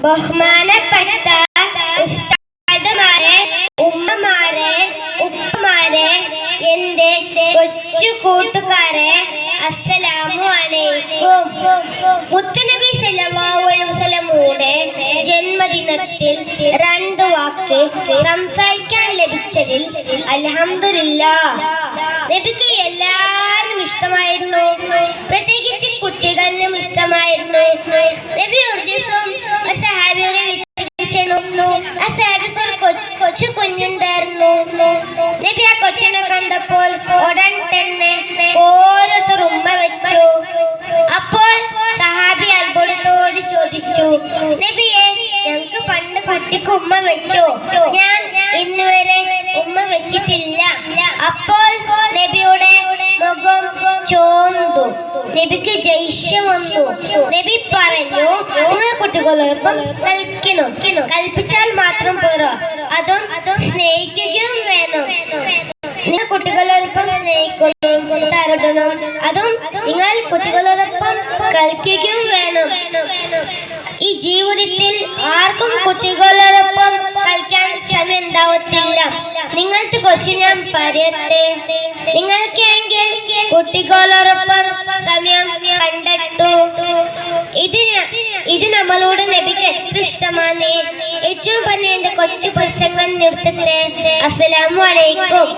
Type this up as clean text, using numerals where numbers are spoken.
ബഹുമാനപ്പെട്ട ഉസ്താദുമാരെ, ഉമ്മമാരെ, ഉപ്പമാരെ, എന്റെ കൊച്ചു കൂട്ടുകാരെ, അസ്സലാമു അലൈക്കും. മുത്തുനബി സല്ലല്ലാഹു അലൈഹി വസല്ലമയുടെ ജന്മദിനത്തിൽ 2 വാക്ക് സംസാരിക്കാൻ ലഭിച്ചതിൽ അൽഹംദുലില്ലാഹ്. നബിക്ക് എല്ലാവരും ഇഷ്ടമായിരുന്നു, പ്രത്യേകിച്ച് കുട്ടികളിലും ഇഷ്ടമായിരുന്നു. നബി ഒരു ദിവസം സഹാബിയുടെ കൊച്ചു കുഞ്ഞുണ്ടായിരുന്നു. നബി ആ കൊച്ചിനെ കണ്ടപ്പോൾ ഉടൻ തന്നെ ഓരോരുത്തർ ഉമ്മ വെച്ചു. അപ്പോൾ സഹാബി അത്ഭുതത്തോട് ചോദിച്ചു, നബിയെ, ഞങ്ങൾക്ക് പണ്ട് കുട്ടിക്ക് ഉമ്മ വെച്ചോ? ഞാൻ ഇന്ന് വരെ ഉമ്മ വെച്ചിട്ടില്ല. അപ്പോൾ നബിയുടെ മുഖം ചോർന്നു. നബിക്ക് ദേഷ്യം വന്നു. നബി പറഞ്ഞു, നിങ്ങൾ കുട്ടികളോടൊപ്പം കളിക്കണം, കൽപ്പിച്ചാൽ മാത്രം പോരാ, അതും സ്നേഹിക്കുകയും വേണം. നിങ്ങൾ കുട്ടികളോടൊപ്പം സ്നേഹിക്കണം, തരടണം, അതും നിങ്ങൾ കുട്ടികളോടൊപ്പം കളിക്കുകയും വേണം. ഈ ജീവിതത്തിൽ ആർക്കും കുട്ടികളോടൊപ്പം കളിക്കാൻ സമയം ഉണ്ടാവത്തില്ല. നിങ്ങൾക്ക് കൊച്ചു ഞാൻ പറയട്ടെ, നിങ്ങൾക്കെങ്കിൽ കുട്ടികളോടൊപ്പം സമയം കണ്ടെത്തു. ഇത് നമ്മളോട് നബിക്ക് എത്ര ഇഷ്ടമാണ്. ഏറ്റവും പറഞ്ഞ എന്റെ കൊച്ചു പ്രസംഗം നിർത്തട്ടെ. അസ്സലാമു അലൈക്കും.